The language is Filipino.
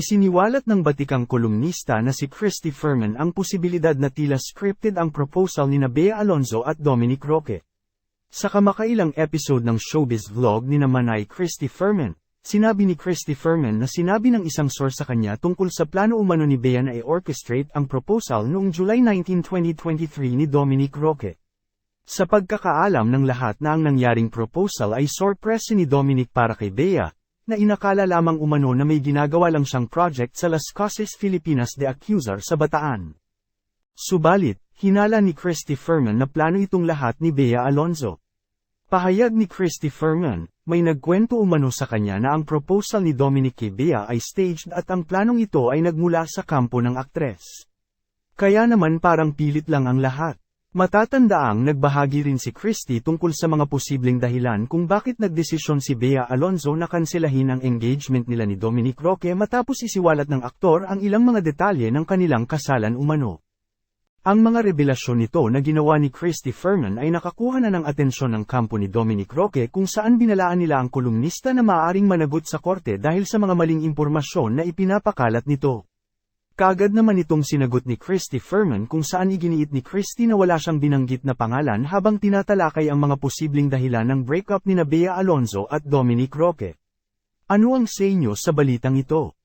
Isiniwalat ng batikang kolumnista na si Christy Fermin ang posibilidad na tila scripted ang proposal ni Bea Alonzo at Dominic Roque. Sa kamakailang episode ng showbiz vlog ni Manay Christy Fermin, sinabi ni Christy Fermin na sinabi ng isang source sa kanya tungkol sa plano umano ni Bea na i-orchestrate ang proposal noong July 19, 2023 ni Dominic Roque. Sa pagkakaalam ng lahat na ang nangyaring proposal ay sorpresa ni Dominic para kay Bea, na inakala lamang umano na may ginagawa lang siyang project sa Las Casas Filipinas de Accusar sa Bataan. Subalit, hinala ni Christy Fermin na plano itong lahat ni Bea Alonzo. Pahayag ni Christy Fermin, may nagkwento umano sa kanya na ang proposal ni Dominic kay Bea ay staged at ang planong ito ay nagmula sa kampo ng aktres. Kaya naman parang pilit lang ang lahat. Matatandaang nagbahagi rin si Christy tungkol sa mga posibleng dahilan kung bakit nagdesisyon si Bea Alonzo na kanselahin ang engagement nila ni Dominic Roque matapos isiwalat ng aktor ang ilang mga detalye ng kanilang kasalan umano. Ang mga revelasyon nito na ginawa ni Christy Fermin ay nakakuha na ng atensyon ng kampo ni Dominic Roque kung saan binalaan nila ang kolumnista na maaaring managot sa korte dahil sa mga maling impormasyon na ipinapakalat nito. Kaagad naman itong sinagot ni Christy Fermin kung saan iginiit ni Christy na wala siyang binanggit na pangalan habang tinatalakay ang mga posibleng dahilan ng breakup ni Bea Alonzo at Dominic Roque. Ano ang say nyo sa balitang ito?